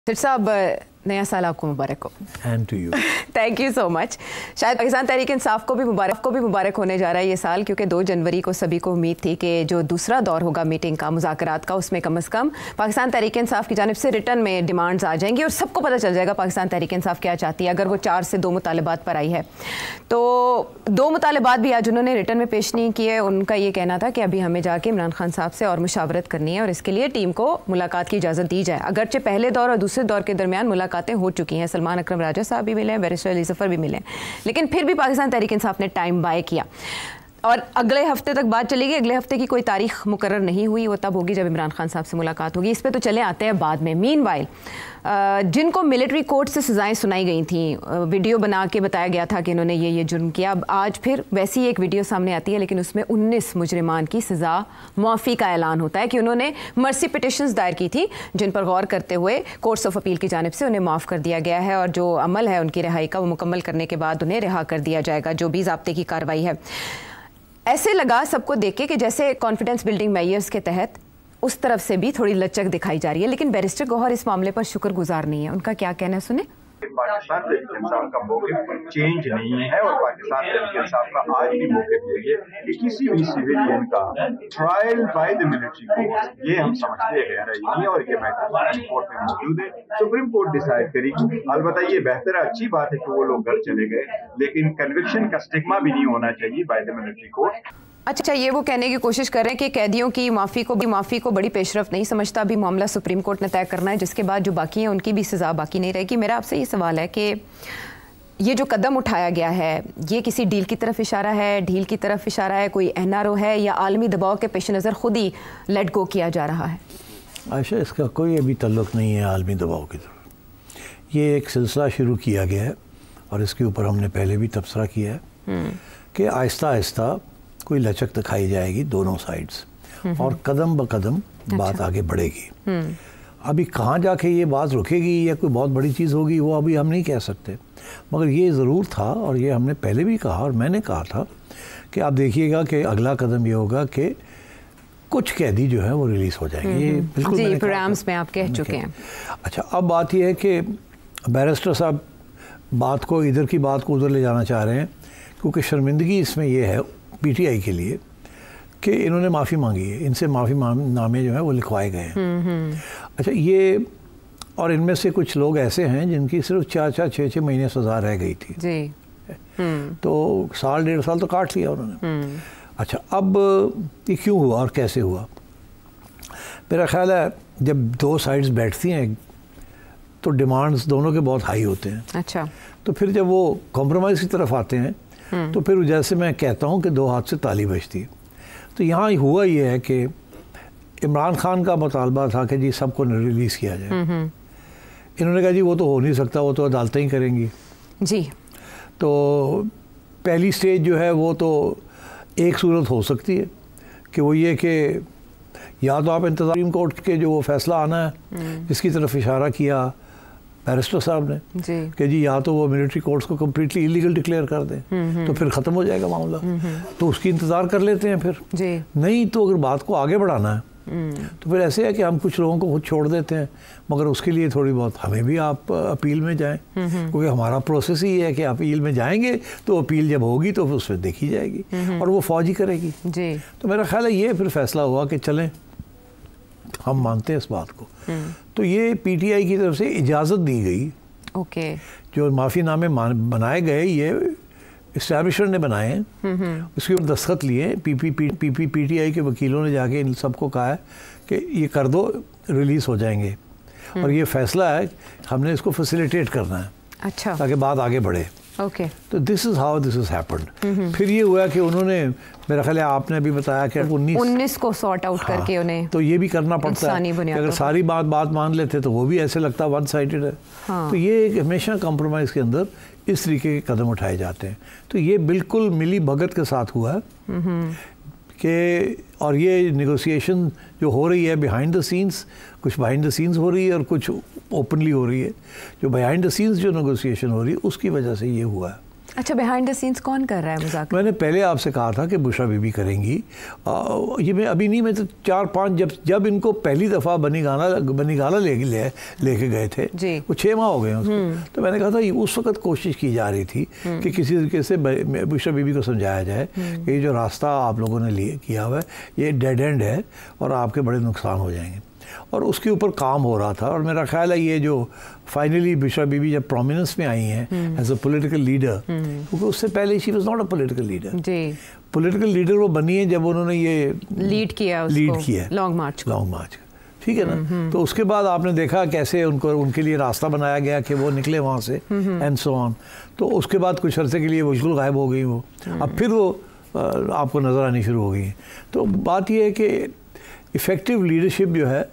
सिर साहब, नया साल आपको मुबारक हो। And to you. Thank you so much. शायद पाकिस्तान तहरीक इंसाफ को भी मुबारक होने जा रहा है ये साल, क्योंकि 2 जनवरी को सभी को उम्मीद थी कि जो दूसरा दौर होगा मीटिंग का, मुज़ाकरात का, उसमें कम से कम पाकिस्तान तहरीक इंसाफ की जानिब से रिटर्न में डिमांड्स आ जाएंगी और सबको पता चल जाएगा पाकिस्तान तहरीक इंसाफ क्या चाहती है। अगर वो 4 से 2 मुतालबात पर आई है तो 2 मुतालबात भी आज उन्होंने रिटर्न में पेश नहीं किए। उनका ये कहना था कि अभी हमें जाके इमरान खान साहब से और मुशावरत करनी है और इसके लिए टीम को मुलाकात की इजाज़त दी जाए। अगरचे पहले दौर और दूसरे दौर के दरमियान मुलाकातें हो चुकी हैं, सलमान अकरम राजा साहब भी मिले, बैरिस्टर अली ज़फ़र भी मिले, लेकिन फिर भी पाकिस्तान तहरीक इंसाफ ने टाइम बाय किया और अगले हफ्ते तक बात चलेगी। अगले हफ्ते की कोई तारीख मुकर्रर नहीं हुई, वो तब होगी जब इमरान खान साहब से मुलाकात होगी। इस पे तो चले आते हैं बाद में। मीनवाइल जिनको मिलिट्री कोर्ट से सज़ाएं सुनाई गई थी, वीडियो बना के बताया गया था कि इन्होंने ये जुर्म किया। अब आज फिर वैसी एक वीडियो सामने आती है, लेकिन उसमें 19 मुजरिमान की सज़ा मुआफ़ी का ऐलान होता है कि उन्होंने मर्सी पिटिशंस दायर की थी, जिन पर गौर करते हुए कोर्ट्स ऑफ अपील की जानिब से उन्हें माफ़ कर दिया गया है और जो अमल है उनकी रिहाई का, वो मुकम्मल करने के बाद उन्हें रिहा कर दिया जाएगा, जो भी ज़ाब्ते की कार्रवाई है। ऐसे लगा सबको देख के कि जैसे कॉन्फिडेंस बिल्डिंग मेजर्स के तहत उस तरफ से भी थोड़ी लचक दिखाई जा रही है, लेकिन बैरिस्टर गौहर इस मामले पर शुक्रगुजार नहीं है। उनका क्या कहना है, सुने। पाकिस्तान तहरीक इंसाफ का मौक़िफ़ चेंज नहीं है और पाकिस्तान तहरीक इंसाफ का आज भी मौक़िफ़ यही है कि किसी भी सिविलियन का trial by the military court, ये हम समझते हैं गैर नहीं, और ये मैटर सुप्रीम कोर्ट में मौजूद है। सुप्रीम कोर्ट डिसाइड करेगी। अलबत्ता ये बेहतर है, अच्छी बात है कि वो लोग घर चले गए, लेकिन कन्विक्शन का स्टिग्मा भी नहीं होना चाहिए बाय द मिलिट्री कोर्ट। अच्छा, ये वो कहने की कोशिश कर रहे हैं कि कैदियों की माफ़ी को बड़ी पेशरफ नहीं समझता, अभी मामला सुप्रीम कोर्ट ने तय करना है, जिसके बाद जो बाकी हैं उनकी भी सज़ा बाकी नहीं रहेगी। मेरा आपसे ये सवाल है कि ये जो कदम उठाया गया है, ये किसी डील की तरफ इशारा है, ढील की तरफ इशारा है, कोई एनआरओ है, या आलमी दबाव के पेश नज़र खुद ही लेट गो किया जा रहा है? आयशा, इसका कोई अभी तल्लुक़ नहीं है आलमी दबाव की तरफ। ये एक सिलसिला शुरू किया गया है और इसके ऊपर हमने पहले भी तबसरा किया है कि आहिस्ता आहिस्ता कोई लचक दिखाई जाएगी दोनों साइड्स और कदम ब कदम बात आगे बढ़ेगी। अभी कहाँ जाके ये बात रुकेगी या कोई बहुत बड़ी चीज़ होगी, वो अभी हम नहीं कह सकते, मगर ये ज़रूर था और ये हमने पहले भी कहा और मैंने कहा था कि आप देखिएगा कि अगला कदम ये होगा कि कुछ कैदी जो है वो रिलीज़ हो जाएंगे। ये बिल्कुल जी, प्रोग्राम्स में आप कह चुके हैं। अच्छा, अब बात यह है कि बैरिस्टर साहब बात को, इधर की बात को उधर ले जाना चाह रहे हैं, क्योंकि शर्मिंदगी इसमें यह है पीटीआई के लिए कि इन्होंने माफ़ी मांगी है, इनसे माफ़ी नामे जो है वो लिखवाए गए हैं। अच्छा, ये और इनमें से कुछ लोग ऐसे हैं जिनकी सिर्फ 4-4, 6-6 महीने सज़ा रह गई थी जी। तो 1.5 साल तो काट लिया उन्होंने। अच्छा, अब ये क्यों हुआ और कैसे हुआ? मेरा ख्याल है जब 2 साइड्स बैठती हैं तो डिमांड्स दोनों के बहुत हाई होते हैं। अच्छा, तो फिर जब वो कॉम्प्रोमाइज़ की तरफ आते हैं तो फिर जैसे मैं कहता हूँ कि 2 हाथ से ताली बजती है। तो यहाँ हुआ ये है कि इमरान खान का मुतालबा था कि जी सबको रिलीज़ किया जाए। इन्होंने कहा जी वो तो हो नहीं सकता, वो तो अदालतें ही करेंगी जी। तो पहली स्टेज जो है वो तो एक सूरत हो सकती है कि वो ये कि या तो आप इंतज़ार सुप्रीम कोर्ट के जो वो फैसला आना है, जिसकी तरफ इशारा किया बैरिस्टर साहब ने कि जी या तो वो मिलिट्री कोर्ट्स को कम्प्लीटली इलीगल डिक्लेयर कर दें तो फिर ख़त्म हो जाएगा मामला, तो उसकी इंतज़ार कर लेते हैं फिर जी। नहीं तो अगर बात को आगे बढ़ाना है तो फिर ऐसे है कि हम कुछ लोगों को खुद छोड़ देते हैं, मगर उसके लिए थोड़ी बहुत हमें भी आप अपील में जाएं, क्योंकि हमारा प्रोसेस ही है कि अपील में जाएंगे तो अपील जब होगी तो उसमें देखी जाएगी और वो फौज ही करेगी जी। तो मेरा ख्याल है ये फिर फैसला हुआ कि चलें, हम मानते हैं इस बात को। तो ये पीटीआई की तरफ से इजाज़त दी गई। ओके, जो माफ़ीनामे बनाए गए ये इस्टेब्लिशमेंट ने बनाए हैं, उसके ऊपर दस्तखत लिए। पीटीआई के वकीलों ने जाके इन सबको कहा है कि ये कर दो, रिलीज़ हो जाएंगे और ये फैसला है हमने इसको फैसिलिटेट करना है। अच्छा, ताकि बात आगे बढ़े। ओके, तो this is how this is happened. फिर ये हुआ कि उन्होंने, मेरा ख्याल है आपने अभी बताया कि 19 को सॉर्ट आउट करके उन्हें, तो ये भी करना पड़ता है। अगर सारी बात मान लेते तो वो भी ऐसे लगता वन साइडेड है। तो ये एक हमेशा कॉम्प्रोमाइज़ के अंदर इस तरीके के कदम उठाए जाते हैं। तो ये बिल्कुल मिली भगत के साथ हुआ है कि, और ये नेगोशिएशन जो हो रही है बिहाइंड द सीन्स, कुछ बिहाइंड द सीन्स हो रही है और कुछ ओपनली हो रही है। जो बिहाइंड द सीन्स जो नेगोशिएशन हो रही है उसकी वजह से ये हुआ है। अच्छा, बिहाइंड द सीन्स कौन कर रहा है मुज़ाकरा? मैंने पहले आपसे कहा था कि बुशरा बीबी करेंगी। ये मैं अभी नहीं, मैं तो 4-5 जब इनको पहली दफ़ा बनी गाला लेके गए थे जी। वो 6 माह हो गए उसको। तो मैंने कहा था उस वक्त कोशिश की जा रही थी कि किसी तरीके से बुशरा बीबी को समझाया जाए कि ये जो रास्ता आप लोगों ने किया हुआ है ये डेड एंड है और आपके बड़े नुकसान हो जाएंगे, और उसके ऊपर काम हो रहा था। और मेरा ख्याल है ये जो फाइनली बुशरा बीबी जब प्रोमिनेंस में आई हैं एज अ पॉलिटिकल लीडर, क्योंकि उससे पहले she was not a political leader जी। पॉलिटिकल लीडर वो बनी है जब उन्होंने ये लीड किया लॉन्ग मार्च, ठीक है ना। तो उसके बाद आपने देखा कैसे उनके लिए रास्ता बनाया गया कि वो निकले वहाँ से एंड सो ऑन। तो उसके बाद कुछ अरसे के लिए बिल्कुल गायब हो गई वो। अब फिर वो आपको नज़र आनी शुरू हो गई। तो बात यह है कि इफ़ेक्टिव लीडरशिप जो है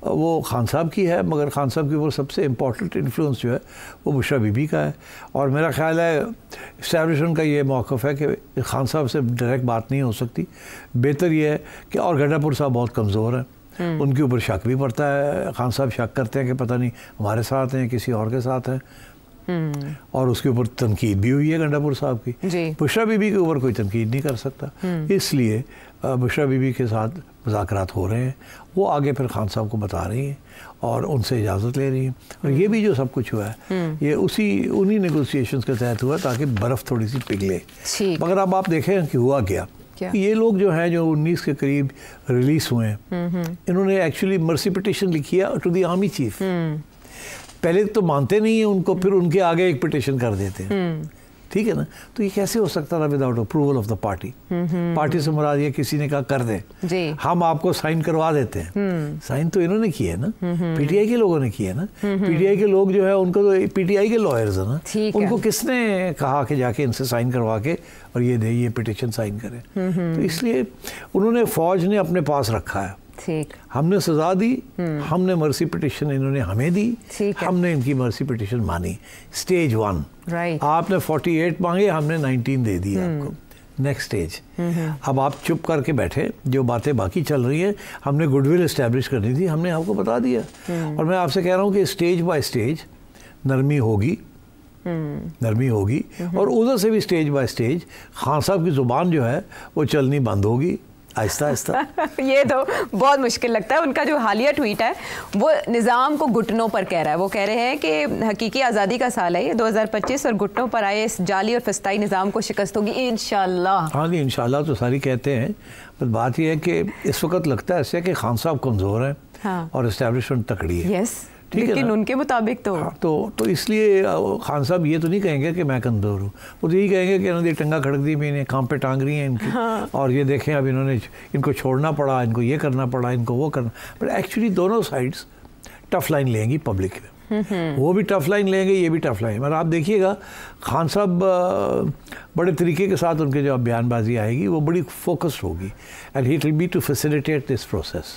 वो खान साहब की है, मगर खान साहब के ऊपर सबसे इम्पोर्टेंट इन्फ्लुएंस जो है वो बुशरा बीबी का है। और मेरा ख्याल है इस्टेब्लिशमेंट का ये मौक़िफ़ है कि खान साहब से डायरेक्ट बात नहीं हो सकती। बेहतर ये है कि, और गंडापुर साहब बहुत कमज़ोर हैं, उनके ऊपर शक भी पड़ता है। खान साहब शक करते हैं कि पता नहीं हमारे साथ हैं किसी और के साथ हैं, और उसके ऊपर तनकीद भी हुई है गंडापुर साहब की। बुशरा बीबी के ऊपर कोई तनकीद नहीं कर सकता, इसलिए बुशरा बीबी के साथ मुज़ाकरात हो रहे हैं। वो आगे फिर खान साहब को बता रही हैं और उनसे इजाज़त ले रही हैं। और ये भी जो सब कुछ हुआ है ये उन्हीं नेगोशिएशंस के तहत हुआ ताकि बर्फ़ थोड़ी सी पिघले। मगर अब आप देखें कि हुआ क्या। ये लोग जो हैं जो 19 के करीब रिलीज़ हुए हैं, इन्होंने एक्चुअली मर्सी पिटिशन लिखी है टू द आर्मी चीफ। पहले तो मानते नहीं है उनको, फिर उनके आगे एक पिटिशन कर देते हैं, ठीक है ना। तो ये कैसे हो सकता था without approval of the party? Party से मुराद ये किसी ने कहा कर दें, हम आपको साइन करवा देते हैं। साइन तो इन्होंने किए ना, पीटीआई के लोगों ने किए ना। पीटीआई के लोग जो है उनको तो पीटीआई के लॉयर्स है ना, उनको किसने कहा कि जाके इनसे साइन करवा के और ये पिटिशन साइन करें? तो इसलिए उन्होंने फौज ने अपने पास रखा है। हमने सजा दी, हमने मर्सी पिटिशन इन्होंने हमें दी, हमने इनकी मर्सी पिटिशन मानी। स्टेज 1 आपने 48 मांगे, हमने 19 दे दी आपको। नेक्स्ट स्टेज, अब आप चुप करके बैठे, जो बातें बाकी चल रही हैं हमने गुडविल इस्टेब्लिश करनी थी, हमने आपको बता दिया। और मैं आपसे कह रहा हूँ कि स्टेज बाय स्टेज नरमी होगी, और उधर से भी स्टेज बाय स्टेज खान साहब की ज़ुबान जो है वो चलनी बंद होगी आहिस्ता आहिस्ता। ये तो बहुत मुश्किल लगता है। उनका जो हालिया ट्वीट है वो निज़ाम को घुटनों पर कह रहा है। वो कह रहे हैं कि हकीकी आज़ादी का साल है ये 2025 और घुटनों पर आए इस जाली और फस्ताई निज़ाम को शिकस्त होगी इंशाल्लाह। हाँ जी, इंशाल्लाह तो सारी कहते हैं, पर बात यह है कि इस वक्त लगता है ऐसे कि खान साहब कमज़ोर हैं। हाँ। और इस्टेब्लिशमेंट तकड़ी है। यस, लेकिन उनके मुताबिक तो हाँ, तो इसलिए खान साहब ये तो नहीं कहेंगे कि मैं कमज़ोर हूँ, वो तो यही कहेंगे कि इन्होंने टंगा खड़क दी, मैंने काम पे टांग रही हैं इनकी। हाँ। और ये देखें अब इन्होंने इनको छोड़ना पड़ा, इनको ये करना पड़ा, इनको वो करना। पर एक्चुअली दोनों साइड्स टफ लाइन लेंगी पब्लिक में, वो भी टफ लाइन लेंगे, ये भी टफ लाइन। मगर आप देखिएगा खान साहब बड़े तरीके के साथ उनके जो बयानबाजी आएगी वो बड़ी फोकस्ड होगी, and he will be to facilitate this process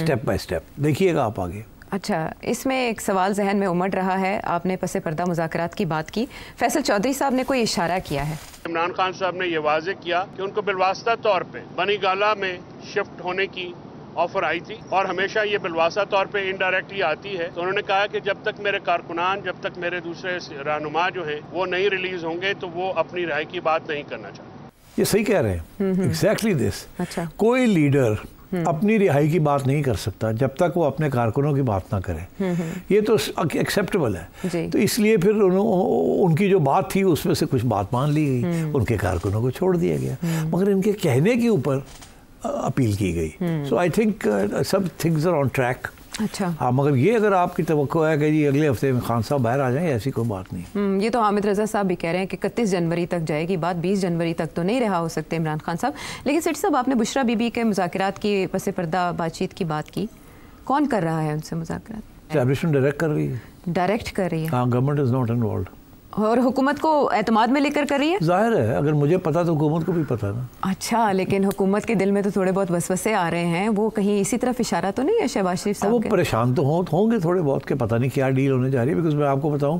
step by step. देखिएगा आप आगे। अच्छा, इसमें एक सवाल जहन में उमड़ रहा है। आपने पसे पर्दा मुज़ाकरात की बात की, फैसल चौधरी साहब ने कोई इशारा किया है? इमरान खान साहब ने यह वाज़ेह किया कि उनको बिलवास्ता तौर पे बनी गाला में शिफ्ट होने की ऑफर आई थी, और हमेशा ये बिलवास्ता तौर पे इनडायरेक्टली आती है। तो उन्होंने कहा कि जब तक मेरे कारकुनान, जब तक मेरे दूसरे रहनुमा जो हैं वो नहीं रिलीज होंगे तो वो अपनी राय की बात नहीं करना चाहते। ये सही कह रहे हैं, एग्जैक्टली दिस। अच्छा, कोई लीडर अपनी रिहाई की बात नहीं कर सकता जब तक वो अपने कारकुनों की बात ना करे। ये तो एक्सेप्टेबल है। तो इसलिए फिर उनकी जो बात थी उसमें से कुछ बात मान ली गई, उनके कारकुनों को छोड़ दिया गया, मगर इनके कहने के ऊपर अपील की गई। सो आई थिंक सब थिंग्स आर ऑन ट्रैक। अच्छा, हाँ, मगर ये अगर आपकी तवक्को है कि जी अगले हफ्ते में खान साहब बाहर आ जाएं, ऐसी कोई बात नहीं। ये तो हामिद रजा साहब भी कह रहे हैं कि 31 जनवरी तक जाएगी बात, 20 जनवरी तक तो नहीं रहा हो सकते इमरान खान साहब। लेकिन सेठ साहब, आपने बुशरा बीबी के मुज़ाकरात की पसे पर्दा बातचीत की बात की, कौन कर रहा है उनसे मुज़ाकरात? एस्टैब्लिशमेंट डायरेक्ट कर रही है। डायरेक्ट कर रही है? हाँ, गवर्नमेंट इज नॉट इन्वॉल्व्ड। और हुकूमत को एतमाद में लेकर कर रही है? जाहिर है, अगर मुझे पता तो हुकूमत को भी पता ना। अच्छा, लेकिन हुकूमत के दिल में तो थोड़े बहुत वसवसे आ रहे हैं, वो कहीं इसी तरफ इशारा तो नहीं है शहबाज शरीफ साहब? वो परेशान तो होंगे थोड़े बहुत के, पता नहीं क्या डील होने जा रही है। बिकॉज मैं आपको बताऊं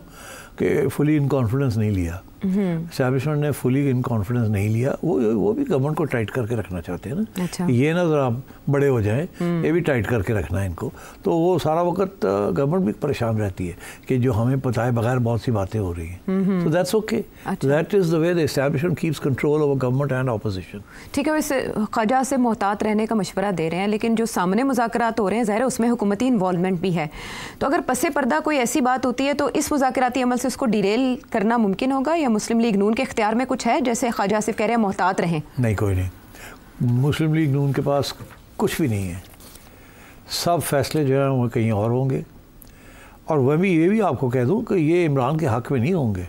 कि फुली इन कॉन्फिडेंस नहीं लिया एस्टैब्लिशमेंट ने फुली इन कॉन्फिडेंस नहीं लिया, वो भी गवर्नमेंट को टाइट करके रखना चाहते हैं ना। अच्छा। ये ना जरा बड़े हो जाएं, ये भी टाइट करके रखना है इनको, तो वो सारा वक्त गवर्नमेंट भी परेशान रहती है कि जो हमें बताए बगैर बहुत सी बातें हो रही हैं। तो that's okay, that is the way the establishment keeps control over government and opposition. ठीक है, वैसे ख्वाजा से मोहतात रहने का मशवरा दे रहे हैं, लेकिन जो सामने मुज़ाकरात हो रहे हैं ज़ाहिर है उसमें हुकूमती इन्वॉल्वमेंट भी है, तो अगर पसे पर्दा कोई ऐसी बात होती है तो इस मुज़ाकराती अमल से उसको डिरेल करना मुमकिन होगा, या मुस्लिम लीग नून के इख्तियार में कुछ है जैसे ख्वाजा आसिफ कह रहे हैं मोहतात रहें? नहीं, कोई नहीं, मुस्लिम लीग नून के पास कुछ भी नहीं है, सब फैसले जो हैं वो कहीं और होंगे, और वह भी ये भी आपको कह दूं कि ये इमरान के हक़ में नहीं होंगे।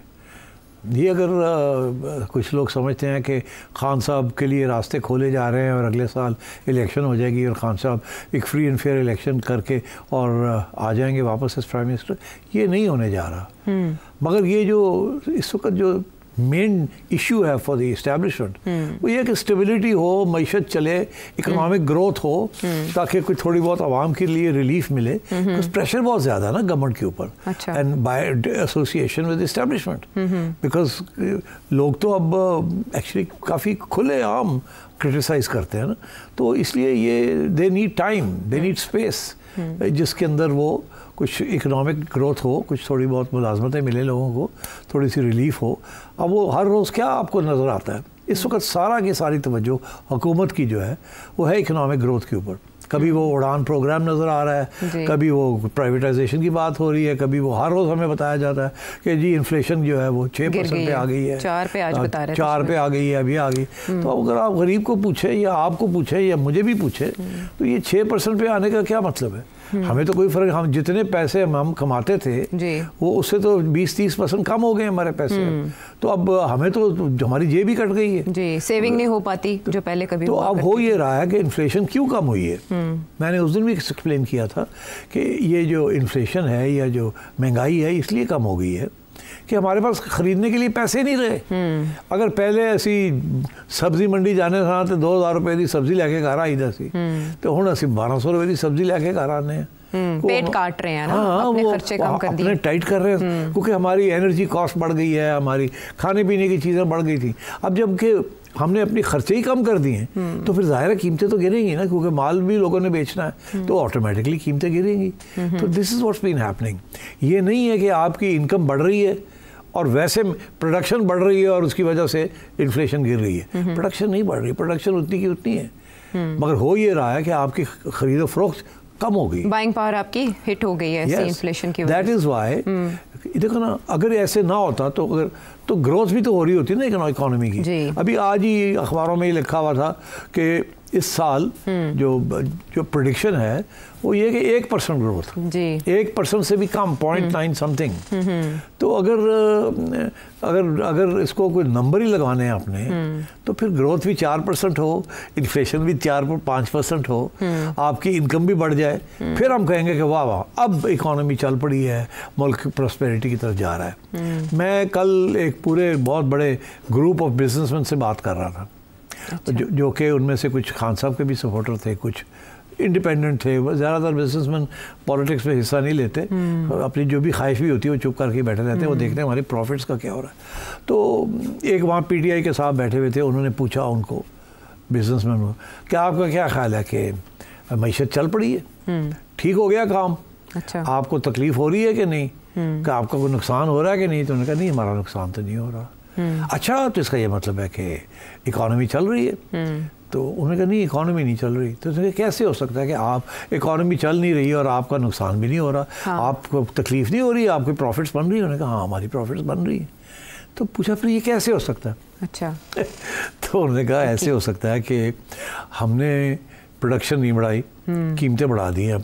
ये अगर कुछ लोग समझते हैं कि खान साहब के लिए रास्ते खोले जा रहे हैं और अगले साल इलेक्शन हो जाएगी और खान साहब एक फ्री एंड फेयर इलेक्शन करके और आ जाएंगे वापस एज प्राइम मिनिस्टर, ये नहीं होने जा रहा। मगर ये जो इस वक्त जो मेन इशू है फॉर द इस्टेब्लिशमेंट वो ये कि स्टेबिलिटी हो, मईशत चले, इकोनॉमिक ग्रोथ हो, ताकि कोई थोड़ी बहुत आवाम के लिए रिलीफ मिले, बिकॉज प्रेशर बहुत ज़्यादा है ना गवर्नमेंट के ऊपर, and by association with establishment, because लोग तो अब एक्चुअली काफ़ी खुले आम क्रिटिसाइज़ करते हैं ना, तो इसलिए ये they need time, they need space जिसके अंदर वो कुछ इकोनॉमिक ग्रोथ हो, कुछ थोड़ी बहुत मुलाजमतें मिले लोगों को, थोड़ी सी रिलीफ हो। अब वो हर रोज़ क्या आपको नज़र आता है इस वक्त, सारा की सारी तवज्जो हुकूमत की जो है वो है इकोनॉमिक ग्रोथ के ऊपर। कभी वो उड़ान प्रोग्राम नज़र आ रहा है, कभी वो प्राइवेटाइजेशन की बात हो रही है, कभी वो हर रोज़ हमें बताया जाता है कि जी इन्फ्लेशन जो है वो 6% पे आ गई है, 4 पे आज बता रहे हैं, 4 पे आ गई है, अभी आ गई। तो अगर आप गरीब को पूछे या आपको पूछे या मुझे भी पूछे तो ये 6% पे आने का क्या मतलब है? हमें तो कोई फर्क, हम जितने पैसे हम कमाते थे वो उससे तो 20-30% कम हो गए हमारे पैसे। तो अब हमें तो हमारी जेब ही कट गई है जी, सेविंग नहीं हो पाती जो पहले कभी। तो अब हो ये रहा है कि इन्फ्लेशन क्यों कम हुई है। मैंने उस दिन भी एक्सप्लेन किया था कि ये जो इन्फ्लेशन है या जो महंगाई है इसलिए कम हो गई है कि हमारे पास खरीदने के लिए पैसे नहीं रहे। अगर पहले ऐसी सब्जी मंडी जाने था तो 2000 रुपए की सब्जी लेके घर आई सी, तो हुण असी 1200 रुपए की सब्जी लेके घर आने हैं। पेट काट रहे हैं ना, अपने खर्चे कम कर दिए, अपने टाइट कर रहे हैं, क्योंकि हमारी एनर्जी कॉस्ट बढ़ गई है, हमारी खाने पीने की चीज़ें बढ़ गई थी। अब जबकि हमने अपने खर्चे ही कम कर दिए तो फिर ज़ाहिर है कीमतें तो गिरेंगी ना, क्योंकि माल भी लोगों ने बेचना है, तो ऑटोमेटिकली कीमतें गिरेंगी। तो this is what's been happening. ये नहीं है कि आपकी इनकम बढ़ रही है और वैसे प्रोडक्शन बढ़ रही है और उसकी वजह से इन्फ्लेशन गिर रही है। प्रोडक्शन नहीं बढ़ रही, प्रोडक्शन उतनी की उतनी है, मगर हो ये रहा है कि आपकी खरीदो फरोख्त कम हो गई, बाइंग पावर आपकी हिट हो गई है इन्फ्लेशन की वजह से। दैट इज़ वाई देखो ना, अगर ऐसे ना होता तो ग्रोथ भी तो हो रही होती ना इकोनॉमी की। अभी आज ही अखबारों में ये लिखा हुआ था कि इस साल जो प्रेडिक्शन है वो ये कि 1% ग्रोथ, 1% से भी कम, 0.9 समथिंग। तो अगर इसको कोई नंबर ही लगवाने हैं अपने, तो फिर ग्रोथ भी 4% हो, इन्फ्लेशन भी 4-5% हो, आपकी इनकम भी बढ़ जाए, फिर हम कहेंगे कि वाह वाह अब इकोनॉमी चल पड़ी है, मुल्क प्रॉस्पेरिटी की तरफ जा रहा है। मैं कल एक पूरे बहुत बड़े ग्रुप ऑफ बिजनेसमैन से बात कर रहा था। अच्छा। जो कि उनमें से कुछ खान साहब के भी सपोर्टर थे, कुछ इंडिपेंडेंट थे। ज़्यादातर बिजनेसमैन पॉलिटिक्स में हिस्सा नहीं लेते, अपनी जो भी ख्वाहिश भी होती है वो चुप करके बैठे रहते हैं, वो देखते हैं हमारे प्रॉफिट्स का क्या हो रहा है। तो एक वहाँ पीटीआई के साहब बैठे हुए थे, उन्होंने पूछा उनको, बिजनेसमैन को, कि आपका क्या ख्याल है कि मईशत चल पड़ी है, ठीक हो गया काम, अच्छा, आपको तकलीफ हो रही है कि नहीं, कि आपका कोई नुकसान हो रहा है कि नहीं? तो उन्होंने कहा नहीं, हमारा नुकसान तो नहीं हो रहा। अच्छा, तो इसका ये मतलब है कि इकॉनमी चल रही है? तो उन्होंने कहा नहीं, इकॉनमी नहीं चल रही। तो उसने कैसे हो सकता है कि आप इकॉनमी चल नहीं रही और आपका नुकसान भी नहीं हो रहा? हाँ। आपको तकलीफ नहीं हो रही, आपकी प्रॉफिट्स बन रही है? उन्होंने कहा हाँ, हमारी प्रॉफिट्स बन रही है। तो पूछा फिर ये कैसे हो सकता है? अच्छा। तो उन्होंने कहा ऐसे हो सकता है कि हमने प्रोडक्शन नहीं बढ़ाई, कीमतें बढ़ा दी अब,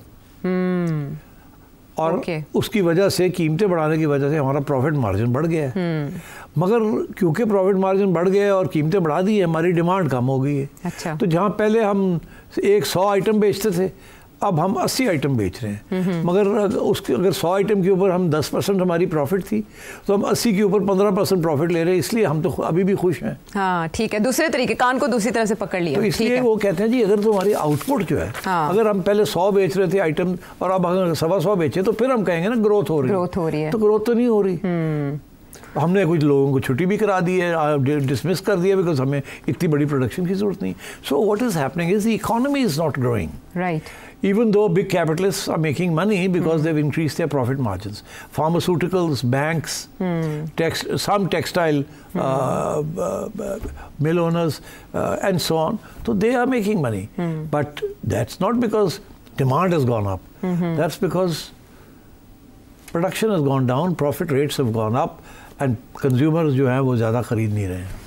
और उसकी वजह से, कीमतें बढ़ाने की वजह से हमारा प्रॉफिट मार्जिन बढ़ गया है। मगर क्योंकि प्रॉफिट मार्जिन बढ़ गया और कीमतें बढ़ा दी है, हमारी डिमांड कम हो गई है। अच्छा। तो जहाँ पहले हम 100 आइटम बेचते थे, अब हम 80 आइटम बेच रहे हैं। मगर अगर 100 आइटम के ऊपर हम 10% हमारी प्रॉफिट थी, तो हम 80 के ऊपर 15% प्रॉफिट ले रहे हैं, इसलिए हम तो अभी भी खुश हैं। हाँ, ठीक है, दूसरे तरीके, कान को दूसरी तरह से पकड़ लिया। तो इसलिए वो कहते हैं जी, अगर तुम्हारी आउटपुट जो है, हाँ, अगर हम पहले 100 बेच रहे थे आइटम और अब अगर 125 बेचे, तो फिर हम कहेंगे ना ग्रोथ हो रही है। तो ग्रोथ तो नहीं हो रही। हमने कुछ लोगों को छुट्टी भी करा दी है, डिसमिस कर दिया, बिकॉज हमें इतनी बड़ी प्रोडक्शन की जरूरत नहीं. So what is happening is the economy is not growing. Right. Even though big capitalists are making money because they've increased their profit margins. Pharmaceuticals, banks, some textile mill owners and so on. So they are making money. But that's not because demand has gone up. That's because production has gone down, profit rates have gone up and consumers जो हैं वो ज़्यादा खरीद नहीं रहे हैं.